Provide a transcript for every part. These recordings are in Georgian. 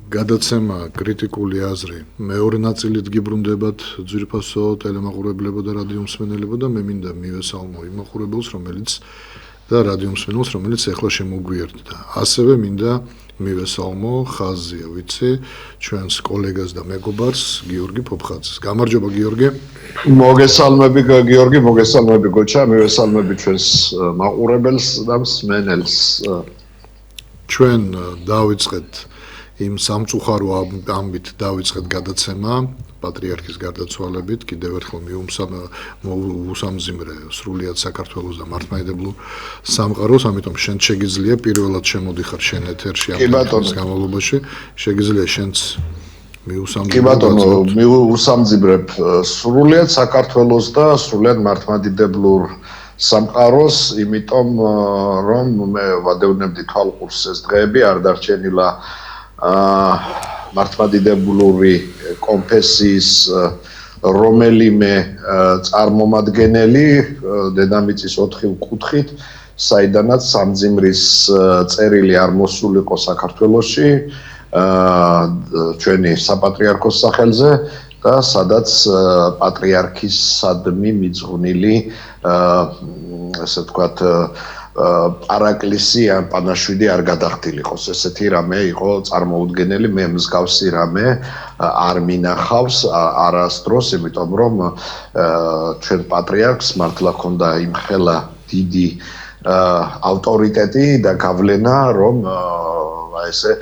გადაცემა კრიტიკული აზრი მეორე ნაწილით გიბრუნდებათ ძვირფასო ტელემაყურებლებო და რადიო მსმენელებო და მე მინდა მივესალმო იმ მაყურებელს რომელიც და რადიო მსმენელს რომელიც ეხლა შემოგვიერთდა. ასევე მინდა მივესალმო ხაზია ვიცი ჩვენს კოლეგას და მეგობარს გიორგი ფოფხაძეს. გამარჯობა გიორგი. მოგესალმები გიორგი, მოგესალმები გოჩა, მივესალმები ჩვენს მაყურებელს და მსმენელს. ჩვენ დავიწყეთ იმ სამწუხარო ამბით დავიწყეთ გადაცემა პატრიარქის გარდაცვალებით კიდევ ერთხელ მიუსამძიმრე სრულიად საქართველოს და მართლმადიდებლურ სამყაროს, ამიტომ შენ შეგიძლია პირველად შემოდიხარ შენ ეთერში ამ განმავლობაში, შეგიძლია შენც მიუსამძიმრე. კი ბატონო, მიუსამძიმრებ სრულიად საქართველოს და სრულიად მართლმადიდებლურ სამყაროს, იმიტომ რომ მე ვადევნებდი თვალყურს ეს დღეები არ დარჩენილა მართლმადიდებლური კონფესიის რომელიმე წარმომადგენელი დედამიწის 4 კუთხით, საიდანაც სამძიმრის წერილი არ მოსულიყო საქართველოში ჩვენი საპატრიარქოს სახელზე და სადაც პატრიარქისადმი მიძღვნილი ასე ვთქვათ პარაკლისი ან პანაშვიდი არ გადახდილიყოს. ესეთი რამე იყო წარმოუდგენელი, მე მსგავსი რამე არ მინახავს არასდროს, იმიტომ რომ ჩვენ პატრიარქს მართლა ჰქონდა იმხელა დიდი ავტორიტეტი და გავლენა, რომ ესე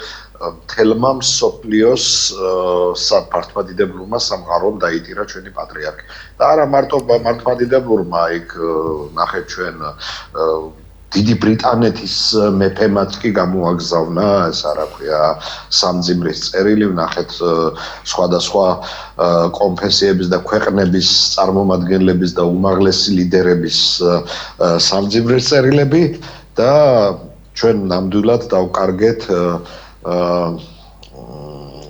თელმა მსოფლიოს მართლმადიდებლურმა სამყარომ დაიტირა ჩვენი პატრიარქი. და არა მარტო მართლმადიდებლურმა, იქ ნახეთ ჩვენ დიდი ბრიტანეთის მეფემაც კი გამოაგზავნა, ეს რა ქვია, სამძიმრის წერილი, ვნახეთ სხვადასხვა კონფესიების და ქვეყნების წარმომადგენლების და უმაღლესი ლიდერების სამძიმრის წერილები და ჩვენ ნამდვილად დავკარგეთ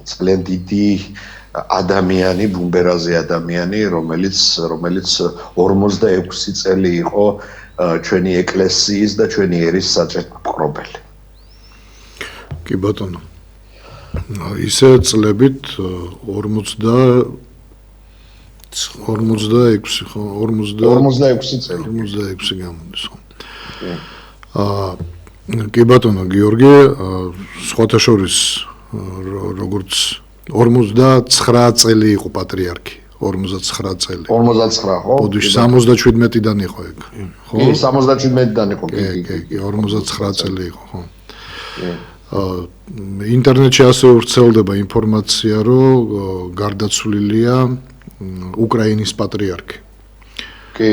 ძალიან დიდი ადამიანი, ბუმბერაზე ადამიანი, რომელიც 46 წელი იყო ჩვენი ეკლესიის და ჩვენი ერის საჭმელი. კი ბატონო. ისე წლებით 46 ხო 46 წელი. 46 გამოდის ხო. კი ბატონო გიორგი, სხვათა შორის როგორც 49 წელი იყო პატრიარქი. 49 წელი. 49 ხო? ბოდიში 77-დან იყო ეგ. ხო? 77-დან იყო კი. 49 წელი იყო, ხო. ინტერნეტში ასე ვრცელდება ინფორმაცია, რომ გარდაცვლილია უკრაინის პატრიარქი. კი.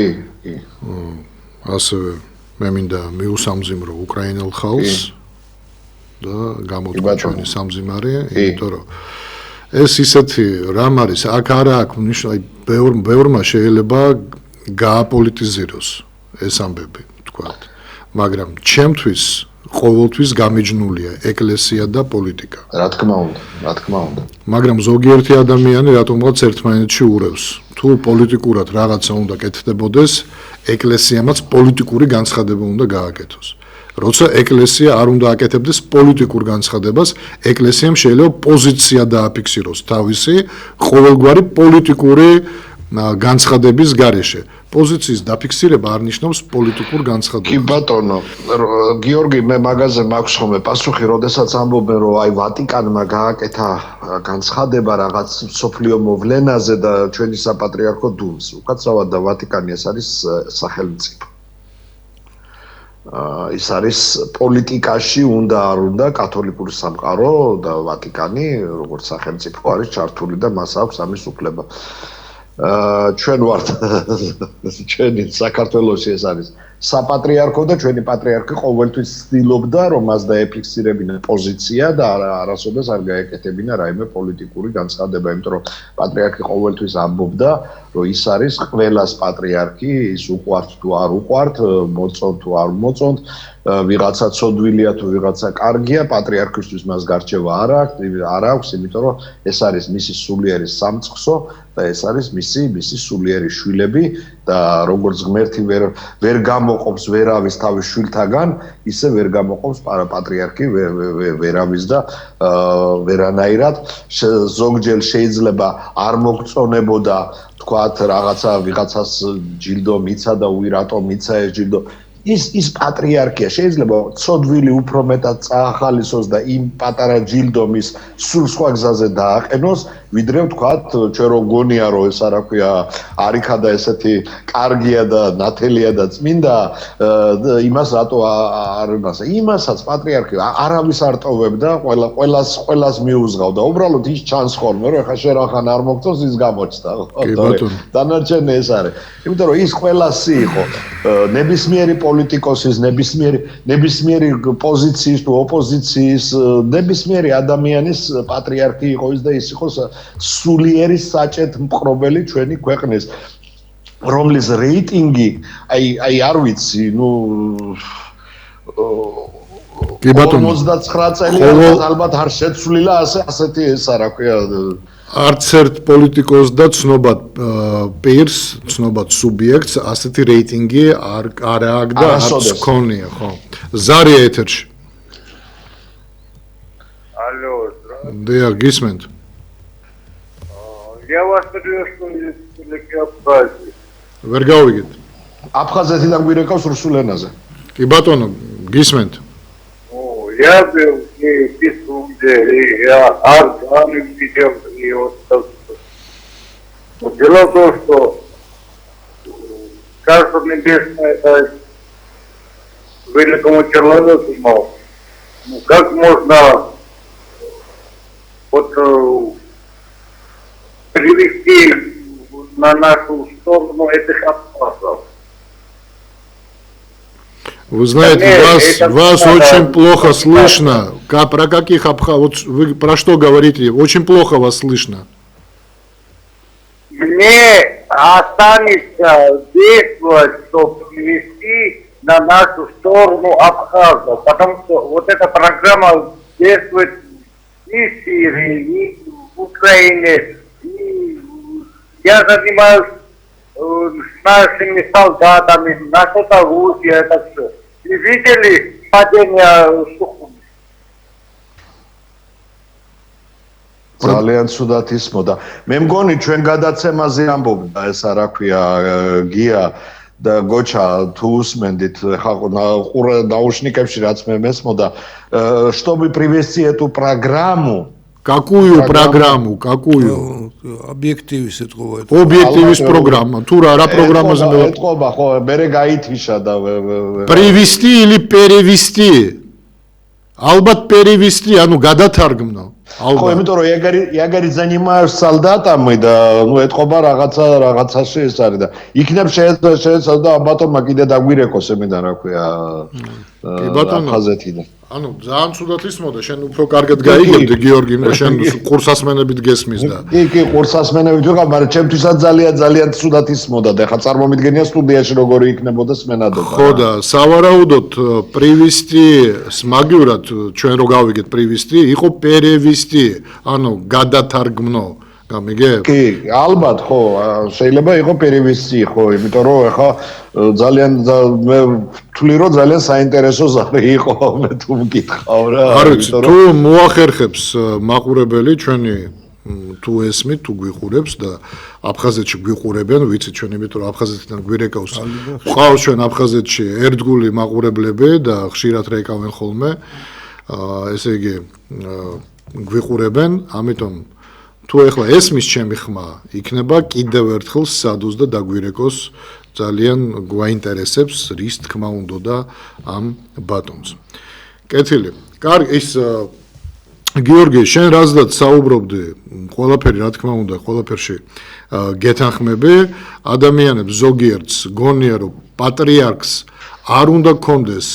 ასევე მე მინდა მიუსამძიმრო უკრაინელ ხალხს და გამოთქვა ჩვენი სამძიმარი, იმიტომ რომ ეს ისეთი რამ არის, აქ არა აქვს ნიშნა, ბევრმა შეიძლება გააპოლიტიზიროს ეს ამბები, თქვათ. მაგრამ ჩემთვის ყოველთვის გამიჯნულია ეკლესია და პოლიტიკა. რა თქმა უნდა. მაგრამ ზოგიერთი ადამიანი რატომღაც ერთმანეთში ურევს. თუ პოლიტიკურად რაღაცა უნდა კეთდებოდეს, ეკლესიამაც პოლიტიკური განცხადება უნდა გააკეთოს. როცა ეკლესია არ უნდა აკეთებდეს პოლიტიკურ განცხადებას, ეკლესიამ შეიძლება პოზიცია დააფიქსიროს თავისი ყოველგვარი პოლიტიკური განცხადების გარეშე. პოზიციის დაფიქსირება არ ნიშნავს პოლიტიკურ განცხადებას. კი ბატონო, გიორგი, მე მაგაზე მაქვს ხოლმე პასუხი, როდესაც ამბობენ, რომ აი ვატიკანმა გააკეთა განცხადება რაღაც მსოფლიო მოვლენაზე და ჩვენი საპატრიარქო დუმს. უკაცრავად და ვატიკანი ეს არის სახელმწიფო. ის არის პოლიტიკაში უნდა არ უნდა კათოლიკური სამყარო და ვატიკანი როგორც სახელმწიფო არის ჩართული და მას აქვს ამის უფლება. ჩვენ ვართ ჩვენი საქართველოში ეს არის საპატრიარქო და ჩვენი პატრიარქი ყოველთვის ცდილობდა რომ მას დაეფიქსირებინა პოზიცია და არასოდეს არ გაეკეთებინა რაიმე პოლიტიკური განცხადება, იმიტომ რომ პატრიარქი ყოველთვის ამბობდა რომ ის არის ყველას პატრიარქი, ის უყვართ თუ არ უყვართ, მოწონთ თუ არ მოწონთ, ვიღაცა ცოდვილია თუ ვიღაცა კარგია, პატრიარქისთვის მას გარჩევა არ აქვს, იმიტომ რომ ეს არის მისი სულიერი სამწყსო და ეს არის მისი სულიერი შვილები და როგორც ღმერთი ვერ გამოყოფს ვერავის თავის შვილთაგან, ისე ვერ გამოყოფს პატრიარქი ვერავის და ვერანაირად ზოგჯერ შეიძლება არ მოგწონებოდა თქვათ რაღაცა ვიღაცას ჯილდო მიცა და რატომ მიცა ეს ჯილდო ის პატრიარქია შეიძლება ცოდვილი უფრო მეტად წაახალისოს და იმ პატარა ჯილდომის სულ სხვა გზაზე დააყენოს ვიდრე ვთქვათ ჩვენ რო გონია რომ ეს არა ქვია არიქა და ესეთი კარგია და ნათელია და წმინდა იმას რატო არ იმასა იმასაც პატრიარქი არავის არ ტოვებდა ყველას მიუძღავდა უბრალოდ ის ჩანს ხოლმე რომ ეხა შერახან არ მოგწონს ის გამოჩნდა დანარჩენი ეს არის იმიტომ რომ ის ყველასი იყო ნებისმიერი პოლიტიკოსის ნებისმიერი პოზიციის თუ ოპოზიციის ნებისმიერი ადამიანის პატრიარქი იყო ის და ის იყო სულიერი საჭეთ მყრობელი ჩვენი ქვეყნის რომლის რეიტინგი აი არ ვიცი ნუ 59 წელი ალბათ არ შეცვლილა ასეთი ეს არა ქვია არც ერთ პოლიტიკოს და ცნობად პირს, ცნობად სუბიექტს ასეთი რეიტინგი არ აქვს და არც ქონია, ხო. ზარია ეთერში. Алло, დიახ, გისმენთ. Я вас приветствую из Абхазии. ვერ გავიგეთ. აფხაზეთიდან გვირეკავს რუსულ энაზე. კი ბატონო, გისმენთ. Я был и Писунде, и я Арганы видел, и вот дело в том, что Царство Небесное это великому человеку мол. Ну, как можно вот привести на нашу сторону этих опасов? Вы знаете, вас очень плохо слышно. Про каких абхазов? Вот вы про что говорите? Очень плохо вас слышно. Мне останется действовать, чтобы привести на нашу сторону Абхазов, потому что вот эта программа действует и в Сирии, и в Украине. И я занимаюсь с нашими солдатами, наша Тавузия, это все. И видели падение Сухуми? ძალიან ცუდად ისმოდა. მე მგონი ჩვენ გადაცემაზე ამბობდა ეს არა ქვია გია და გოჩა თუ უსმენდით ხა наушникებში რაც მე მესმოდა чтобы привести эту программу Какую программу? Какую? Объективის ეთყობა. Объективის программа. თუ რა პროგრამაზე ეთყობა ხო მე გაითიშა და Привести или перевести? Ალბათ перевести, ანუ გადათარგმნო. ხო, იმიტომ რომ ягარი занимаюсь солдатами და ну ეთყობა რაღაცაში ეს არის და იქნებ შეეცადა ბატონმა კიდე დაგვირეკოს ემიდან რა ქვია აფხაზეთიდან. ანუ ძალიან ცუდად ისმოდა, შენ უფრო კარგად გაიგებდი გიორგი, მე შენ კურსასმენებით გესმის და. კი, კურსასმენებით ვიყავ, მაგრამ ჩემთვისაც ძალიან ცუდად ისმოდა და ეხა წარმომიდგენია სტუდიაში როგორი იქნებოდა სმენადობა. ხო და სავარაუდოდ привести მაგივრად ჩვენ რო გავიგეთ привести, იყო перевести, ანუ გადათარგმნო. გამიგე? კი, ალბათ ხო, შეიძლება იყო перевести ხო, იმიტომ რომ ეხა ძალიან მე ვთვლი რომ ძალიან საინტერესო ზარი იყო მე თუ მკითხავ რა. არ ვიცი, თუ მოახერხებს მაყურებელი ჩვენი თუ ესმით, თუ გვიყურებს და აფხაზეთში გვიყურებენ, ვიცი ჩვენ იმიტომ რომ აფხაზეთიდან გვირეკავს. ყავს ჩვენ აფხაზეთში ერთგული მაყურებლები და ხშირად რეკავენ ხოლმე. ესე იგი გვიყურებენ, ამიტომ თუ ეხლა ესმის ჩემი ხმა, იქნება კიდევ ერთხელ სადუს და დაგვირეკოს ძალიან გვაინტერესებს რის თქმა უნდა და ამ ბატონს. კეთილი. კარგი, ის გიორგი, შენ რაზდაც საუბრობდი, ყველაფერი რა თქმა უნდა, ყველაფერში გეთანხმები, ადამიანებს ზოგიერთს გონია რომ პატრიარქს არ უნდა კონდეს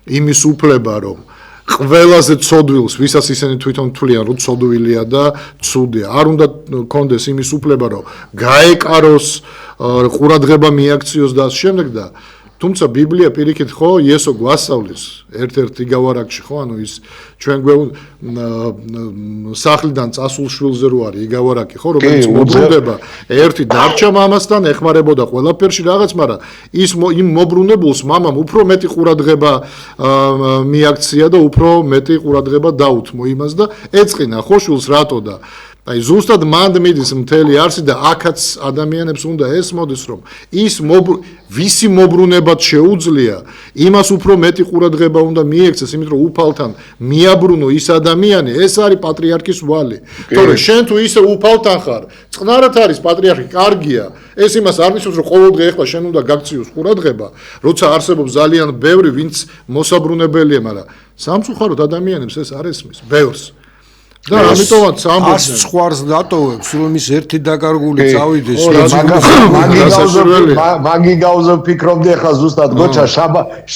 იმის უფლება რომ ყველაზე ცოდვილს, ვისაც ისინი თვითონ თვლიან, რომ ცოდვილია და ცუდია. არ უნდა კონდეს იმის უფლება, რომ გაეკაროს, ყურადღება მიაქციოს და ამ შემდეგ და თუმცა ბიბლია პირიქით ხო იესო გვასწავლის ერთ-ერთ იგავარაკში ხო ანუ ის ჩვენ სახლიდან წასულ შვილზე რო არის იგავარაკი ხო რომელიც მოbrunდება ერთი დარჩა მამასთან ეხმარებოდა ყველაფერში რაღაც მაგრამ ის იმ მოbrunებულს მამამ უფრო მეტი ყურადღება მიაქცია და უფრო მეტი ყურადღება დაუთმო იმას და ეწყინა ხო შვილს რატო და აი ზუსტად მანდ მიდის მთელი არსი და აქაც ადამიანებს უნდა ესმოდეს რომ ის ვისი მოbrunებად შეუძლია იმას უფრო მეტი ყურადღება უნდა მიექცეს იმიტომ რომ უფალთან მიაბრუნო ის ადამიანი ეს არის პატრიარქის ვალი თორე შენ თუ ისე უფალთან ხარ წყნარად არის პატრიარქი კარგია ეს იმას არ ნიშნავს რომ ყოველდღე ეხლა შენ უნდა გაქციოს ყურადღება როცა არსებობს ძალიან ბევრი ვინც მოსაბრუნებელია მაგრამ სამწუხაროდ ადამიანებს ეს არ ესმის ბევრს და ამიტომაც ამბობს სხვარს დატოვებს რომ ის ერთი დაკარგული წავიდეს მაგიგაუზე ფიქრობდი ახლა ზუსტად გოჩა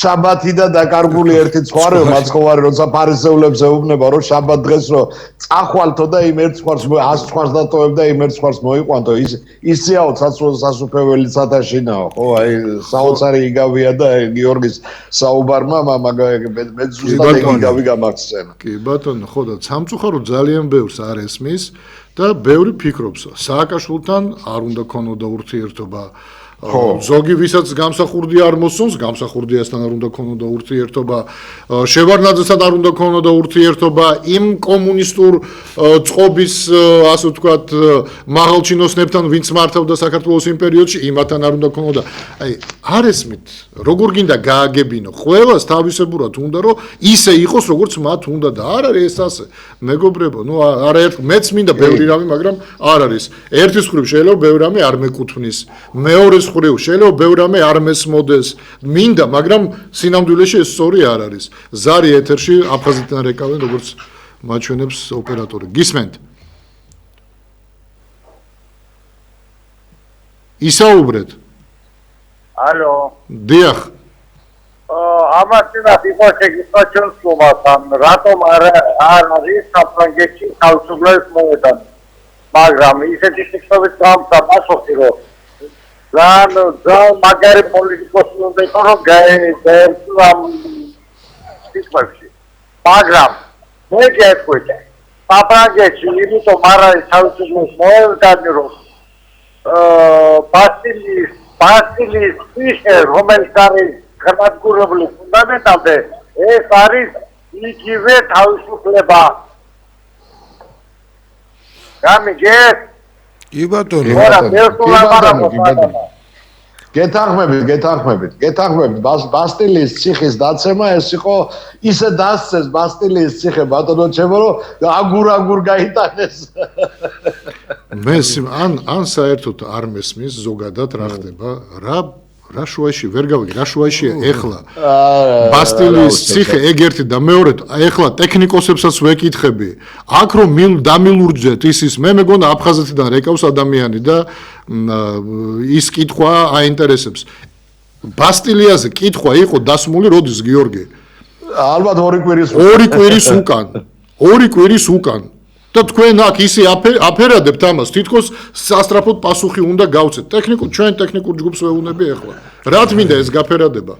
შაბათი და დაკარგული ერთი ცხვარეო მაცხოვარი როცა ფარისევლებს ეუბნება რომ შაბათ დღეს რომ წახვალთო და იმ ერთ ცხვარს 100 ცხვარს დატოვებ და იმ ერთ ცხვარს მოიყვანთო ისეაო სასუფეველი ცათაშინაო ხო აი საოცარი იგავია და გიორგის საუბარმა მე ზუსტად იგავი გამახსენა კი ბატონო ხო და სამწუხაროდ ძალიან ბევრს არ ესმის და ბევრი ფიქრობს სააკაშვილთან არ უნდა ქონოდა ურთიერთობა ზოგი ვისაც გამსახურდი არ მოსწონს გამსახურდიასთან არ უნდა ქონოდა ურთიერთობა შევარნაძესთან არ უნდა ქონოდა ურთიერთობა იმ კომუნისტურ წყობის ასე ვთქვათ მაღალჩინოსნებთან ვინც მართავდა საქართველოს იმ პერიოდში იმათთან არ უნდა ქონოდა აი არ ესმით როგორ გინდა გააგებინო ყველას თავისებურად უნდა რომ ისე იყოს როგორც მათ უნდა და არ არის ეს ასე მეგობრებო ნუ არაერთ მეც მინდა ბევრი რამე მაგრამ არ არის ერთის მხრივ შეიძლება ბევრი რამე არ მეკუთვნის მეორეს ხრივ შეიძლება ბევრ რამე არ მესმოდეს მინდა მაგრამ სინამდვილეში ეს სწორი არ არის ზარი ეთერში აფხაზეთიდან რეკავენ როგორც მაჩვენებს ოპერატორი გისმენთ ისაუბრეთ ალო დიახ ამასინათ იყო შეგიძლია ჩვენს კლუბთან რატომ არ არის საფრანგეთში თავისუფლების მოედანი მაგრამ ისეთი ფიქრობით გამცა პასუხი რომ ძალიან მაგარი პოლიტიკოსი უნდა იყოს რომ გაერთო ამ სიტყვებში მაგრამ მე გეტყვით საფრანგეთში იმიტომ არ არის თავისუფლების მოედანი რომ ბასტილის ფიშე რომელიც არის განადგურებული ფუნდამენტალზე ეს არის იგივე თავისუფლება გამიგეთ კი ბატონო გეთანხმებით ბასტილიის ციხის დაცემა ეს იყო ისე დასცეს ბასტილიის ციხე ბატონო ჩემო რომ აგურ გაიტანეს მე ან საერთოდ არ მესმის ზოგადად რა ხდება რა შუაში ვერ გავიგე რა შუაშია ეხლა ბასტილიის ციხე ეგ ერთი და მეორედ ეხლა ტექნიკოსებსაც ვეკითხები აქ რომ დამილურჯეთ ის მე მეგონა აფხაზეთიდან რეკავს ადამიანი და ის კითხვა აინტერესებს ბასტილიაზე კითხვა იყო დასმული როდის გიორგი ალბათ 2 კვირის უკან და თქვენ აქ ისე აფერადებთ ამას თითქოს სასტრაფოდ პასუხი უნდა გავცეთ ჩვენ ტექნიკურ ჯგუფს ვეუბნები ახლა რა თმინდა ეს გაფერადება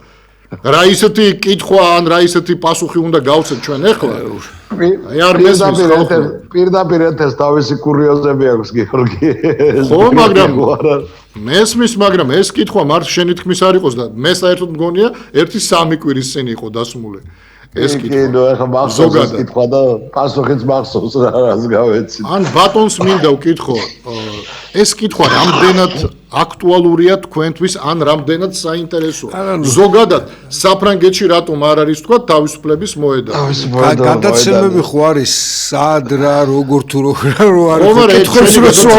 რა ისეთი კითხვა ან რა ისეთი პასუხი უნდა გავცეთ ჩვენ ახლა აი არ მესმის პირდაპირ ეთეს თავისი კურიოზები აქვს გიორგი ხო მაგრამ მესმის მაგრამ ეს კითხვა მართ შენი თქმის არ იყოს და მე საერთოდ მგონია 1-3 კვირის წინ იყო დასმული ეს კითხვა ეხა მახსოვს კითხვა და პასუხიც მახსოვს რას გავეცი ან ბატონს მინდა ვკითხო ეს კითხვა რამდენად აქტუალურია თქვენთვის ან რამდენად საინტერესოა ზოგადად საფრანგეთში რატომ არ არის თქვა თავისუფლების მოედანი გადაცემები ხო არის სად რა როგორ თუ რო არის კითხავს რო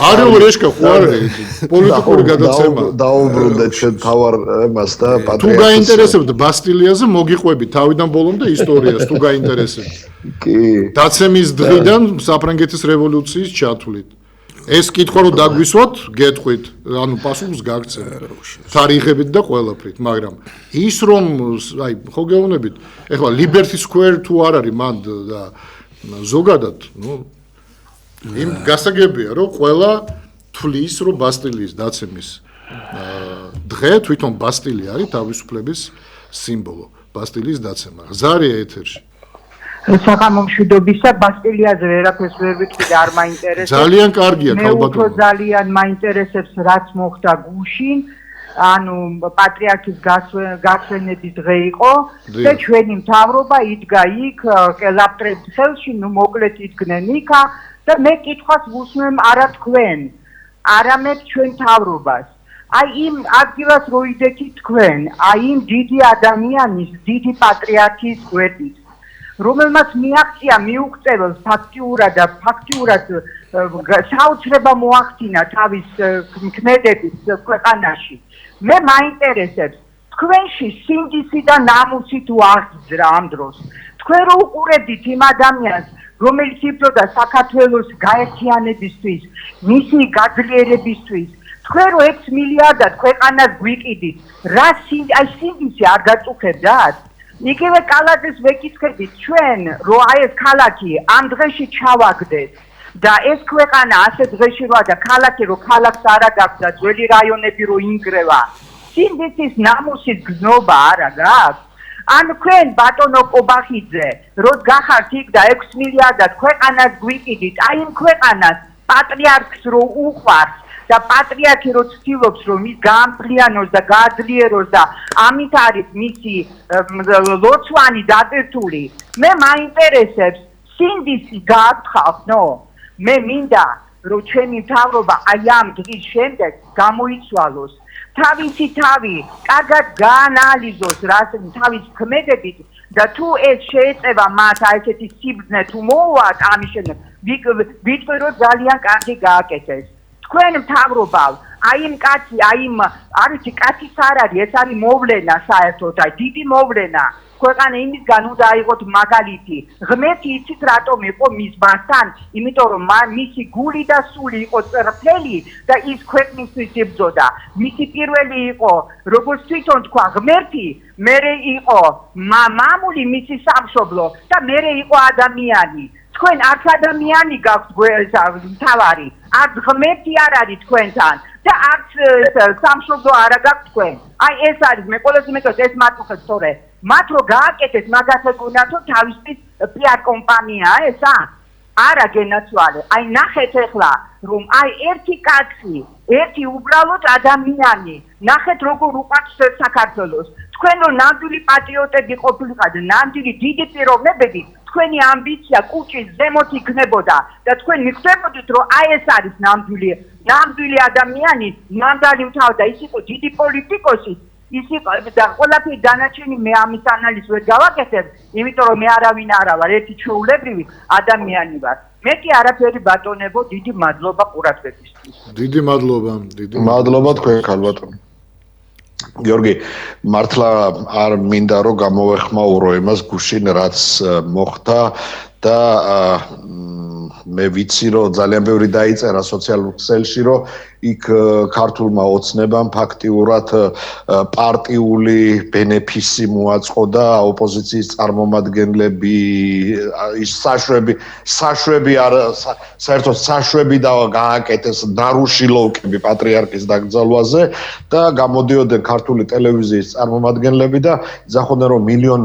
არის ეშკა ხო არის პოლიტიკური გადაცემა დაუბრუნდეთ შენ თავარ ემას და პატრიოტიზმს თუ გაინტერესებთ ბასტილიაზე მოგიყვები თავიდან ბოლომდე ისტორიას თუ გაინტერესებთ კი დაცემის დღიდან საფრანგეთის რევოლუციის ჩათვლით ეს კითხვა რომ დაგვისვათ გეტყვით ანუ პასუხს გაგცემ თარიღებით და ყველაფრით მაგრამ ის რომ აი ხო გეუბნებით ეხლა Liberty Square თუ არ არის მანდ და ზოგადად ნუ იმ გასაგებია რომ ყველა თვლის რომ ბასტილიის დაცემის დღე თვითონ ბასტილი არის თავისუფლების სიმბოლო, ბასტილის დაცემა. ზარია ეთერში. საღამო მშვიდობისა, ბასტილიაზე ვერაფერს ვერ ვიტყვი და არ მაინტერესებს. ძალიან კარგია, მე ქალბატონო. უფრო ძალიან მაინტერესებს რაც მოხდა გუშინ. ანუ პატრიარქის გასვენების დღე იყო და ჩვენი მთავრობა იდგა იქ ყელაპტრების ხელში, ნუ მოკლედ იდგნენ იქა და მე კითხვას ვუსმენ არა თქვენ, არამედ ჩვენ მთავრობას. აი იმ ადგილას რო იდექით თქვენ, აი იმ დიდი ადამიანის, დიდი პატრიარქის გვერდით, რომელმაც მიაღწია მიუღწეველ ფაქტიურად საოცრება მოახდინა თავის ქმედების ქვეყანაში. მე მაინტერესებს თქვენში სინდისი და ნამუსი თუ აღძრა ამ დროს. თქვენ რო უყურებდით იმ ადამიანს, რომელიც იბრძოდა საქართველოს გაერთიანებისთვის, მისი გაძლიერებისთვის, თქვენ რო 6 მილიარდად ქვეყანას გვიყიდით, რა სინდისი არ გაწუხებდათ? იგივე კალათის ვეკითხებით ჩვენ, რომ აი ეს ქალაქი ამ დღეში ჩავაგდეთ და ეს ქვეყანა ასე დღეში როა და ქალაქი რო ქალაქს არა გაქვს და ძველი რაიონები რო ინგრევა, სინდისის ნამუსის გზნობა არა გაქვს? ან თქვენ ბატონო კობახიძე, რო გახართ იქ და 6 მილიარდად ქვეყანას გვიყიდით, აი იმ ქვეყანას პატრიარქს რო უყვარს და პატრიარქი რო ცდილობს რომ ის გაამფრიანოს და გააძლიეროს და ამით არის მისი ლოცვანი დატვირთული, მე მაინტერესებს სინდისი გააცხავთნო? მე მინდა რომ ჩვენი მთავრობა აი ამ დღის შემდეგ გამოიცვალოს, თავისი თავი კარგად გაანალიზოს თავის ქმედებით და თუ ეს შეეწევა მათ აი ესეთი სიბრძნე თუ მოუვათ ამის შემდეგ ვიტყვი რომ ძალიან კარგი გააკეთეს. თქვენ მთავრობავ, აი იმ კაცი, აი იმ არ ვიცი კაცის არ არის, ეს არის მოვლენა საერთოდ, აი დიდი მოვლენა. ქვეყანა იმისგან უნდა აიღოთ მაგალითი. ღმერთი იცით რატომ იყო მის მასთან? იმიტომ რომ მისი გული და სული იყო წრფელი და ის ქვეყნისთვის იბრძოდა. მისი პირველი იყო, როგორც თვითონ თქვა, ღმერთი, მერე იყო მამული მისი სამშობლო და მერე იყო ადამიანი. თქვენ არც ადამიანი გაქვთ მთავარი, არც ღმერთი არ არის თქვენთან და არც სამშობლო არ გაქვთ თქვენ. აი ეს არის მე ყველაზე მეტად ეს მათუხეთ სწორე. მათ რო გააკეთეთ მაგასაც უნდათ რომ თავისთვის PR კომპანიაა ესა? არა გენაცვალე. აი ნახეთ ახლა რომ აი ერთი კაცი, ერთი უბრალოდ ადამიანი, ნახეთ როგორ უყვარს საქართველოს. თქვენ რო ნამდვილი პატრიოტები ყოფილიყავთ, ნამდვილი დიდი პიროვნებები, თქვენი ამბიცია კუჭის ზემოთ იქნებოდა და თქვენ მიხვდებოდით რომ აი ეს არის ნამდვილი ადამიანი, ნამდვილი მთავარი და ის იყო დიდი პოლიტიკოსი. ის იყო და ყველაფერი დანარჩენი მე ამის ანალიზს ვერ გავაკეთებ, იმიტომ რომ მე არავინ არა ვარ, ერთი ჩვეულებრივი ადამიანი ვარ. მე კი არაფერი ბატონებო, დიდი მადლობა ყურადღებისთვის. დიდი მადლობა, მადლობა თქვენ ქალბატონო. გიორგი, მართლა არ მინდა რომ გამოვეხმაურო იმას გუშინ რაც მოხდა და მე ვიცი რომ ძალიან ბევრი დაიწერა სოციალურ ქსელში რომ იქ ქართულმა ოცნებამ ფაქტიურად პარტიული ბენეფისი მოაწყო და ოპოზიციის წარმომადგენლები ის საშვები არ საერთოდ საშვები და გააკეთეს ნარუშილოვკები პატრიარქის დაკრძალვაზე და გამოდიოდნენ ქართული ტელევიზიის წარმომადგენლები და ძახოდნენ რომ 1.5 მილიონ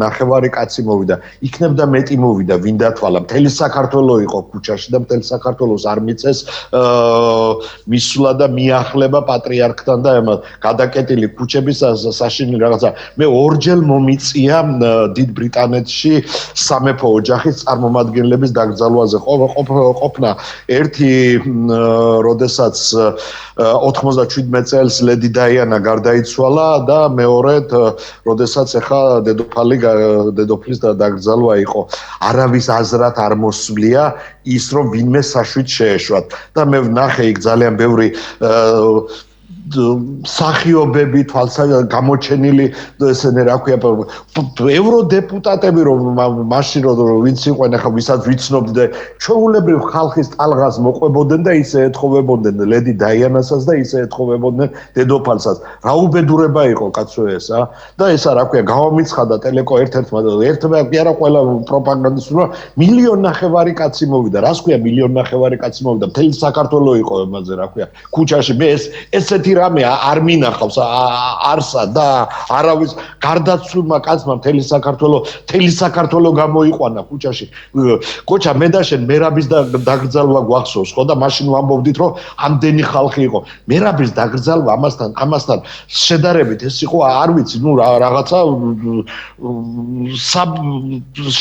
კაცი მოვიდა. იქნებდა მეტი მოვიდა, ვინ დათვალა. მთელი საქართველო იყო ქუჩაში და მთელი საქართველოს არ მიწეს მისვლა და მიახლება პატრიარქთან და გადაკეტილი ქუჩების საშინელი რაღაცა. მე ორჯერ მომიწია დიდ ბრიტანეთში სამეფო ოჯახის წარმომადგენლების დაკრძალვაზე ყოფნა. ერთი როდესაც 97 წელს ლედი დაიანა გარდაიცვალა და მეორედ როდესაც ახლა დედოფლის დაკრძალვა იყო. არავის აზრად არ მოსვლია ის რომ ვინმე საშვით შეეშვათ და მე ვნახე იქ ძალიან ბევრი სახიობები გამოჩენილი ესენი რა ქვია ევროდეპუტატები რომ მაშინ რომ ვინც იყვენ ახლა ვისაც ვიცნობდე ჩვეულებრივ ხალხის ტალღას მოყვებოდნენ და ისე ეთხოვებოდნენ ლედი დაიანასაც და ისე ეთხოვებოდნენ დედოფალსაც. რა უბედურება იყო კაცო ესა და ესა რა ქვია გამომიცხადა ტელეკო ერთ-ერთმა კი არა ყველა პროპაგანდისტურმა 1.5 მილიონ კაცი მოვიდა. რას ქვია 1.5 მილიონ კაცი მოვიდა? მთელი საქართველო იყო იმაზე რა ქვია ქუჩაში. მე ესეთი რამე არ მინახავს არსა და არავის გარდაცვლილმა კაცმა მთელი საქართველო გამოიყვანა ქუჩაში. კოჩა მე და შენ მერაბის დაგრძალვა გვახსოვს ხო და მაშინ ვამბობდით რომ ამდენი ხალხი იყო. მერაბის დაგრძალვა ამასთან შედარებით ეს იყო არ ვიცი ნუ რაღაცა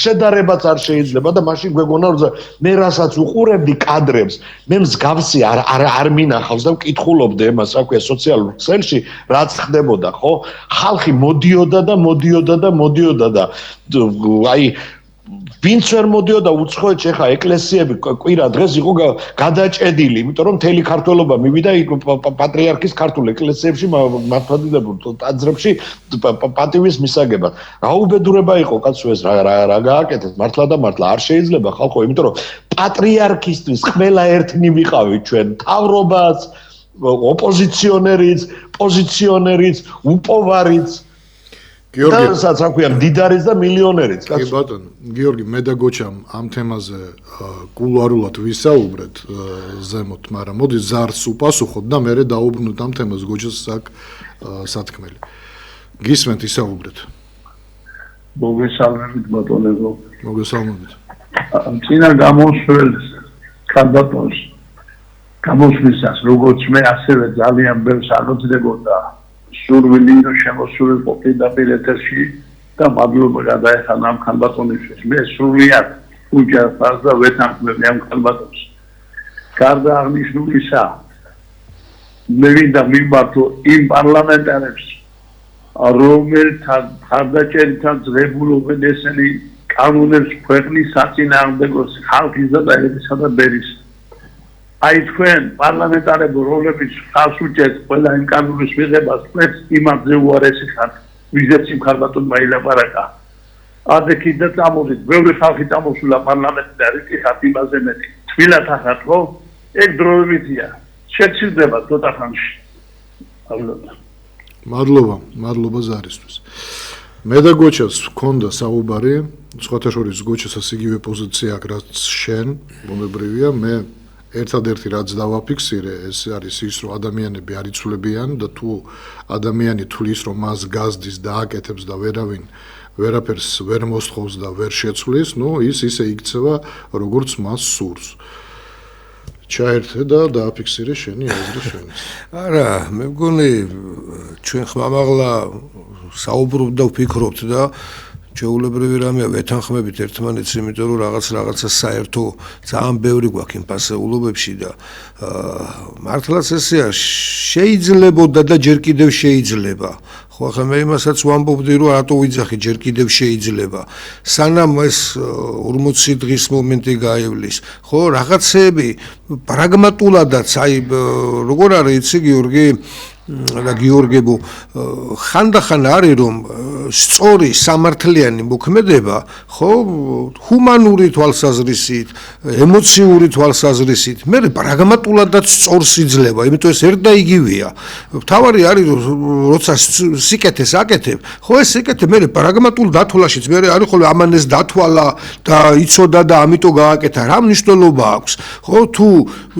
შედარებაც არ შეიძლება და მაშინ გვეგონა რომ მე რასაც უყურებდი კადრებს მე მსგავსი არ მინახავს და ვკითხულობდი იმას რა ქვია სოციალურ ქსელში რაც ხდებოდა ხო ხალხი მოდიოდა და აი ვინც ვერ მოდიოდა უცხოეთში ხა ეკლესიები კვირა დღეს იყო გადაჭედილი იმიტომ რომ მთელი ქართველობა მივიდა პატრიარქის ქართულ ეკლესიებში მართლმადიდებულ ტაძრებში პატივის მისაგებად რა უბედურება იყო კაცო ეს რა გააკეთეთ მართლა და მართლა არ შეიძლება ხალხო იმიტომ რომ პატრიარქისთვის ყველა ერთნი ვიყავით ჩვენ თავრობაც ოპოზიციონერიც პოზიციონერიც უპოვარიც გიორგი რასაც რა ქვია მდიდარიც და მილიონერიც კაცო კი ბატონო გიორგი მე და გოჩამ ამ თემაზე კულუარულად ვისაუბრეთ ზემოთ მაგრამ მოდი ზარს უპასუხოთ და მე დაუბრუნოთ ამ თემას გოჩას სათქმელი გისმენთ ისაუბრეთ მოგესალმებით ბატონებო მოგესალმებით წინა გამოსვლელს კანდიდატს გამოსვლისას როგორც მე ასევე ძალიან ბევრს აღწევდა სურვილი რომ შემოსულიყო პირდაპირ ეთერში და მადლობა გადაეხადა ამ კანდიდატისთვის მე სრულიად უჯერფას და ვეთანხმები ამ კანდიდატს გარდა აღნიშნულისა მე ვინდა მიმართო იმ პარლამენტარებს რომელთა ხარდაჭერითან ძღებულობენ ესენი კანონებს ქვეყნის საწინააღმდეგოს ხალხისა და ერისა და ბერის აი თქვენ პარლამენტარებო რომლებიც ხალხს უჭერთ ყველა იმ კანონის მიღებას ყვებს იმაზე უარესი ხართ ვიზეც იმ ხარბატონმა ილაპარაკა ადექით და წამოდით ბევრი ხალხი წამოსულა პარლამენტში და რითი ხართ იმაზე მეტი თბილად ახართ ხო ეგ დროებითია შეცილდება ცოტა ხანში მადლობა ზარისთვის მე და გოჩას გქონდა საუბარი სხვათა შორის გოჩასაც იგივე პოზიცია აქვს რაც შენ მომებრივია მე ერთადერთი რაც დავაფიქსირე ეს არის ის რომ ადამიანები არ იცვლებიან და თუ ადამიანი თulis რომ მას გაზდის და აკეთებს და ვერაფერს ვერ მოსთხოვს და ვერ შეცვლის ნუ ის ისე იქცევა როგორც მას სურს ჩაერთე და დააფიქსირე შენი აზრი შენს არა მე მგონი ჩვენ ხმამაღლა საუბრობთ და ვფიქრობთ და ჩვეულებრივი რამეა ვეთანხმებით ერთმანეთს იმიტომ რომ რაღაცა საერთო ძალიან ბევრი გვაქვს იმ ფასეულობებში და მართლაც ესეა შეიძლებოდა და ჯერ კიდევ შეიძლება ხო ახლა მე იმასაც ვამბობდი რომ რატო ვიძახი ჯერ კიდევ შეიძლება სანამ ეს 40 დღის მომენტი გაივლის ხო რაღაცეები პრაგმატულადაც აი როგორ არის იცი გიორგი და გიორგებო ხანდახან არის რომ სწორი სამართლიანი მოქმედება ხო ჰუმანური თვალსაზრისით ემოციური თვალსაზრისით მე პრაგმატულადაც სწორს იძლევა იმიტომ ეს ერთ და იგივეა თავარი არის როცა სიკეთეს აკეთებ ხო ეს სიკეთე მე პრაგმატულ დათვალაშიც მე არის ხოლმე ამან ეს დათვალა და იცოდა და ამიტომ გააკეთა რა მნიშვნელობა აქვს ხო თუ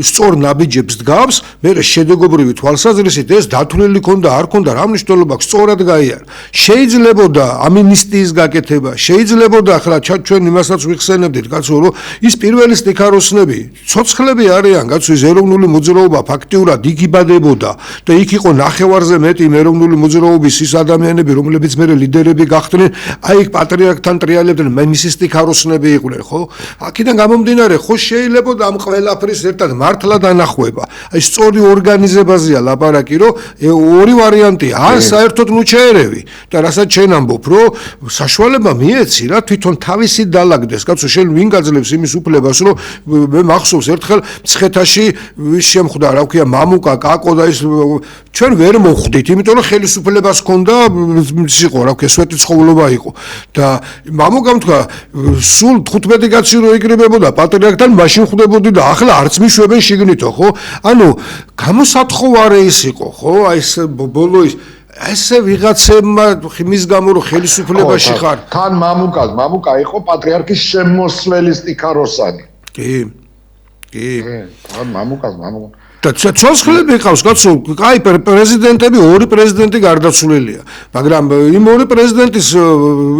სწორ ნაბიჯებს დგავს მე შედეგობრივი თვალსაზრისით ეს დათვლილი ქონდა არ ქონდა რა მნიშვნელობა აქვს სწორად გაიარა შეიძლებოდა ამინისტიის გაკეთება შეიძლებოდა ახლა ჩვენ იმასაც ვიხსენებდით კაცო რომ ის პირველი სტიქაროსნები ცოცხლები არიან კაცო ის ეროვნული მოძრაობა ფაქტიურად იქ იბადებოდა და იქ იყო ნახევარზე მეტი ეროვნული მოძრაობის ის ადამიანები რომლებიც მე ლიდერები გახდნენ აი იქ პატრიარქთან ტრიალებდნენ მისი სტიქაროსნები იყვნენ ხო აქედან გამომდინარე ხო შეიძლებოდა ამ ყველაფრის ერთად მართლა დანახვება აი სწორი ორგანიზებაზეა ლაპარაკი რომ ორი ვარიანტია ან საერთოდ ნუჩაერევი და რასაც შენ ამბობ რომ საშუალება მიეცი რა თვითონ თავისი დალაგდეს კაცო შენ ვინ გაძლევს იმის უფლებას რომ მე მახსოვს ერთხელ მცხეთაში ვის შემხვდა რა ქვია მამუკა კაკო და ის ჩვენ ვერ მოხვდით იმიტომ რომ ხელისუფლებას ჰქონდა ის იყო რა ქვია სვეტი ცხოვრება იყო და მამუკამ თქვა სულ 15 კაცი რო იგრებებოდა პატრიარქთან მაშინ ხვდებოდი და ახლა არც მიშვებენ შიგნითო ხო ანუ გამოსათხოვარი ის იყო ხო აი ეს ბოლო ესე ვიღაცებმა ხმის გამო რომ ხელისუფლებაში ხარ თან მამუკა იყო პატრიარქის შემოსვლელი სტიქაროსანი კი თან მამუკა და ცოცხლები ყავს, კაცო, კაი პრეზიდენტები, ორი პრეზიდენტი გარდაცვლილია. მაგრამ იმ ორი პრეზიდენტის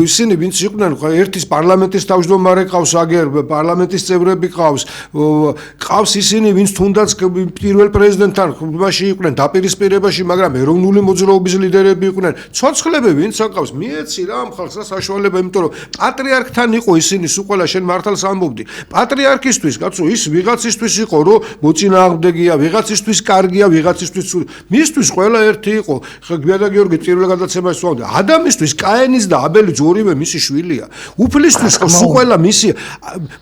ისინი ვინც იყვნენ, ერთის პარლამენტის თავმჯდომარე ყავს, აგერ პარლამენტის წევრები ყავს ისინი, ვინც თუნდაც პირველ პრეზიდენტთან იმაში იყვნენ დაპირისპირებაში, მაგრამ ეროვნული მოძრაობის ლიდერები იყვნენ. ცოცხლები ვინც აკავს, მიეცი რა ამ ხალხს რა საშუალება, იმიტომ რომ პატრიარქთან იყო ისინი სულ ყველა შენ მართალს ამბობდი. პატრიარქისთვის, კაცო, ის ვიღაცისთვის იყო, რომ მოწინააღმდეგეა, ვიღაცისთვის კარგია, ვიღაცისთვის ცუდი. მისთვის ყველა ერთი იყო. ხა გვიადა გიორგი პირველ გადაცემაში ვსვამდი. ადამიანისთვის კაენის და აბელის ორივე მისი შვილია. უფლისთვის სულ ყველა მისი.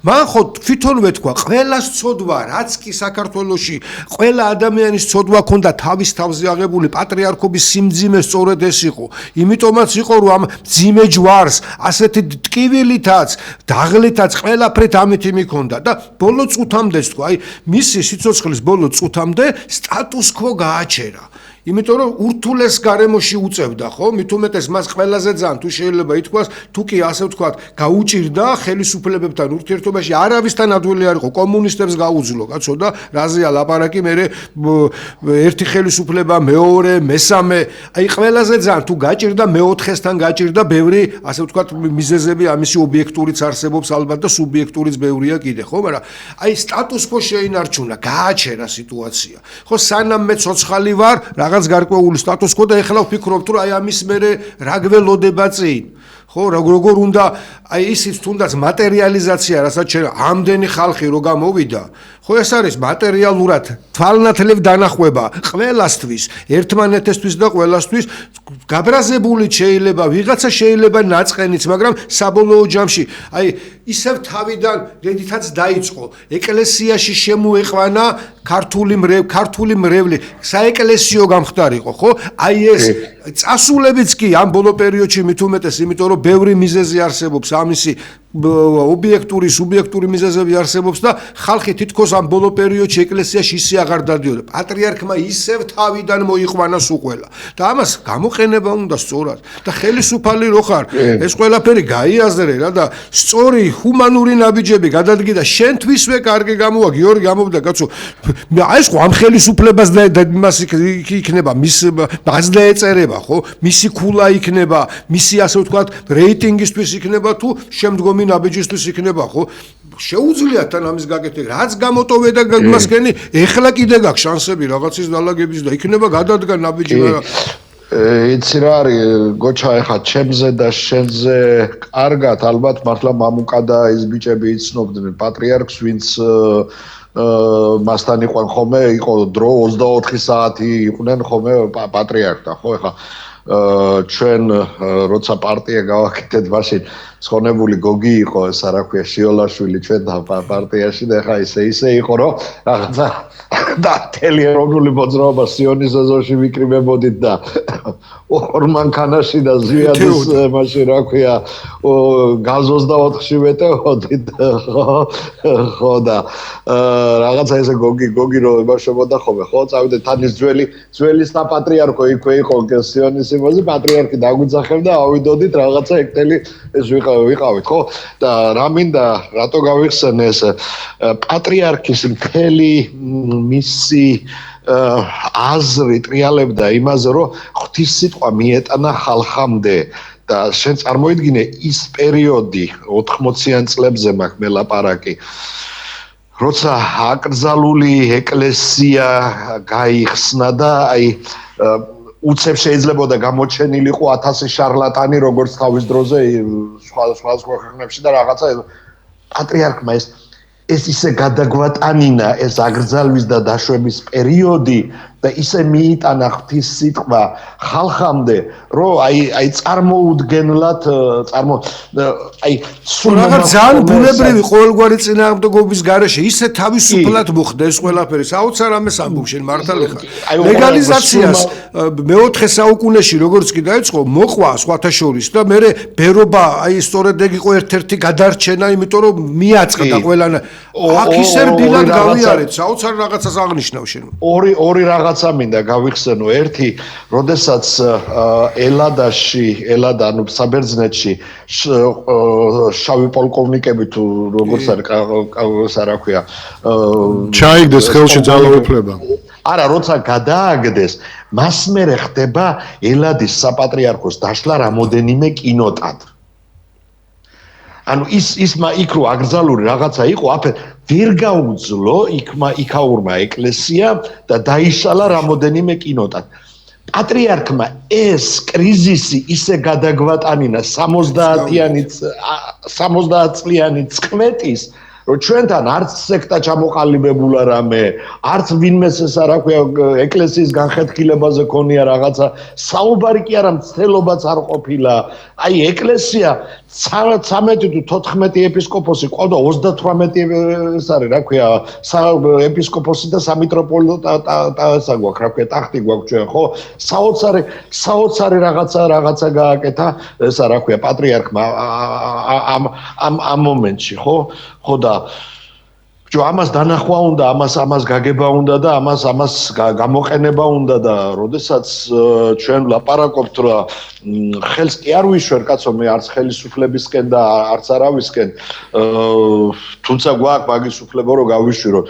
მან ხო თვითონვე თქვა, ყველას ცოდვა, რაც კი საქართველოში ყველა ადამიანის ცოდვა ქონდა თავის თავზე აღებული პატრიარქობის სიმძიმე სწორედ ეს იყო. იმიტომაც იყო, რომ ამ ძიმე ჯვარს ასეთი ტკივილითაც, დაღლითაც ყველაფრით ამითი მიქონდა და ბოლო წუთამდე თქვა, აი მისი სიცოცხლის ბოლო წუთამდე სტატუს quo გააჩერა. იმიტომ რომ ურთულეს გარემოში უწევდა, ხო? მით უმეტეს მას ყველაზე ძალიან თუ შეიძლება ითქვას, თუ კი ასე ვთქვათ, გაუჭირდა ხელისუფლებებთან ურთიერთობაში, არავისთან ადვილი არ იყო, კომუნისტებს გაუძლო, კაცო და რაზეა ლაპარაკი, მე ერთი ხელისუფლება, მეორე, მესამე, აი ყველაზე ძალიან თუ გაჭირდა, მეოთხესთან გაჭირდა, ბევრი, ასე ვთქვათ, მიზეზები ამისი ობიექტურიც არსებობს ალბათ და სუბიექტურიც ბევრია კიდე, ხო? მაგრამ აი სტატუს quo შეინარჩუნა, გააჩერა სიტუაცია. ხო, სანამ მე ცოცხალი ვარ, რაღაც გარკვეული სტატუს quo და ეხლა ვფიქრობთ, რომ აი ამის მერე რა გველოდება წინ. ხო, როგორ უნდა აი ისიც თუნდაც მატერიალიზაცია, რასაც შენ ამდენი ხალხი რო გამოვიდა, ხო ეს არის მატერიალურად თვალნათლებ დანახვება ყველასთვის, ერთმანეთისთვის და ყველასთვის გაბრაზებული შეიძლება, ვიღაცა შეიძლება ნაწყენიც, მაგრამ საბოლოო ჯამში აი ისევ თავიდან რედითაც დაიწყო, ეკლესიაში შემოეყვანა ქართული მრევლი, საეკლესიო გამხდარიყო, ხო? აი ეს წასულებიც კი ამ ბოლო პერიოდში მით უმეტეს, იმიტომ რომ ბევრი მიზეზი არსებობს ამისი ობიექტური, სუბიექტური მიზეზები არსებობს და ხალხი თითქოს ამ ბოლო პერიოდში ეკლესიაში ისე აღარ დადიოდა. პატრიარქმა ისევ თავიდან მოიყვანა სულ ყველა. და ამას გამოყენება უნდა სწორად. და ხელისუფალი რო ხარ, ეს ყველაფერი გაიაზრე რა და სწორი ჰუმანური ნაბიჯები გადადგი და შენთვისვე კარგი გამოვა, გიორგი გამოვიდა, კაცო. აი ეს ხო ამ ხელისუფლებას და იმას იქნება, მის ბაზდა ეწერება, ხო? მისი ქულა იქნება, მისი ასე ვთქვათ, რეიტინგისთვის იქნება თუ შემდგომი ნაბიჯისთვის იქნება, ხო? შეუძლიათ თან ამის გაკეთება. რაც გამოტოვე და მასკენი, ეხლა კიდე გაქვს შანსები რაღაცის დალაგების და იქნება გადადგა ნაბიჯი, მაგრამ იცი რა არის, გოჩა, ეხლა ჩემზე და შენზე კარგად, ალბათ მართლა მამუკა და ეს ბიჭები იცნობდნენ პატრიარქს, ვინც მასთან იყვნენ ხოლმე, იყო დრო 24 საათი იყვნენ ხოლმე პატრიარქთან, ხო? ეხლა ჩვენ როცა პარტია გავაკეთეთ, მაშინ ცხონებული გოგი იყო, ეს რა ქვია, შიოლაშვილი ჩვენთან პარტიაში და ეხლა ისე იყო, რომ რაღაცა და თელი ეროვნული მოძრაობა სიონის ეზოში ვიკრიბებოდით და ორ მანქანაში და ზვიადის მაშინ რა ქვია, გაზ 24-ში ვეტევოდით, ხო და რაღაცა ესე გოგი რო ებაშებოდა ხოლმე, ხო, წავიდეთ თან ის ძველი საპატრიარქო იქვე იყო სიონის იმაზე, პატრიარქი დაგვიძახებდა, ავიდოდით რაღაცა ექტელი ეს ვიყავით, ხო? და რა მინდა, რატო გავიხსენე ეს პატრიარქის მთელი მისი აზრი ტრიალებდა იმაზე, რომ ღვთისმსიტყვა მიეტანა ხალხამდე და შენ წარმოიდგინე ის პერიოდი 80-იან წლებზე მაქვს მე ლაპარაკი, როცა აკრძალული ეკლესია გაიხსნა და აი უცებ შეიძლებოდა გამოჩენილიყო 1000 შარლატანი, როგორც თავის დროზე სხვა ქვეყნებში და რაღაცა პატრიარქმა ეს ისე გადაგვატანინა ეს აკრძალვის და დაშვების პერიოდი და ისე მიიტანა ღვთისმსიტყვა ხალხამდე, რომ აი წარმოუდგენლად აი სულ ძალიან ბუნებრივი ყოველგვარი წინააღმდეგობის გარეშე ისე თავისუფლად მოხდა ეს ყველაფერი. საოცარ ამას ამბობ შენ მართალ ხარ. ლეგალიზაციას მეოთხე საუკუნეში როგორც კი დაიწყო, მოყვა სხვათა შორის და მე ბერობა აი სწორედ ეგ იყო ერთ-ერთი გადარჩენა, იმიტომ რომ მიაწყდა ყველანა. აქ ისე რბილად გავიარეთ, საოცარ რაღაცას აღნიშნავ შენ. ორი რაღაცა მინდა გავიხსენო. ერთი, როდესაც ელადა, ანუ საბერძნეთში შავი პოლკოვნიკები თუ როგორც არის, რა ქვია, ჩაიგდეს ხელში ძალაუფლება. არა, როცა გადააგდეს, მას მერე ხდება ელადის საპატრიარქოს დაშლა რამოდენიმე კინოტად. ანუ იქ რო აკრძალული რაღაცა იყო, აფერ ვერ გაუძლო იქაურმა ეკლესია და დაიშალა რამოდენიმე კინოტად. პატრიარქმა ეს კრიზისი ისე გადაგვატანინა 70 წლიანი წყვეტის, რომ ჩვენთან არც სექტა ჩამოყალიბებულა რამე, არც ვინმეს ეს რა ქვია ეკლესიის განხეთქილებაზე ქონია რაღაცა, საუბარი კი არა მცდელობაც არ ყოფილა. აი ეკლესია 13 თუ 14 ეპისკოპოსი ყავდა 38 ეს არის რა ქვია ეპისკოპოსი და სამიტროპოლიტა ესა გვაქვს რა ქვია ტახტი გვაქვს ჩვენ ხო საოცარი რაღაცა გააკეთა ესა რა ქვია პატრიარქმა ამ მომენტში ხო და ამას დანახვა უნდა, ამას გაგება უნდა და ამას გამოყენება უნდა და როდესაც ჩვენ ვლაპარაკობთ რა ხელს კი არ ვიშვერ კაცო მე არც ხელისუფლებისკენ და არც არავისკენ თუმცა გვაქვს მაგის უფლება რომ გავიშვირო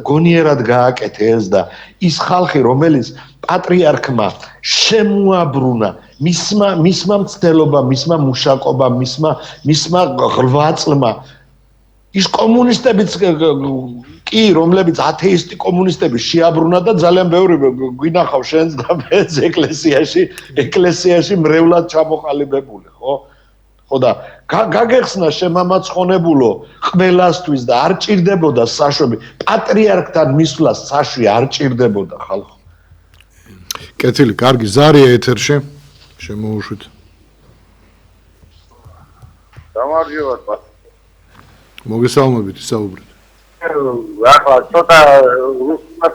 გონიერად გააკეთე ეს და ის ხალხი რომელიც პატრიარქმა შემოაბრუნა მისმა მცდელობა მისმა მუშაკობა მისმა ღვაწლმა ის კომუნისტებიც კი რომლებიც ათეისტი კომუნისტები შეაბრუნა და ძალიან ბევრი გვინახავ შენს და მეც ეკლესიაში მრევლად ჩამოყალიბებული ხო და გაგეხსნა შემამაცხონებულო ყველასთვის და არ ჭირდებოდა საშვები პატრიარქთან მისვლას საშვი არ ჭირდებოდა ხალხო კეთილი კარგი ზარია ეთერში შემოუშვით გამარჯობა მოგესალმებით ისაუბრეთ. ახლა ცოტა რუსულად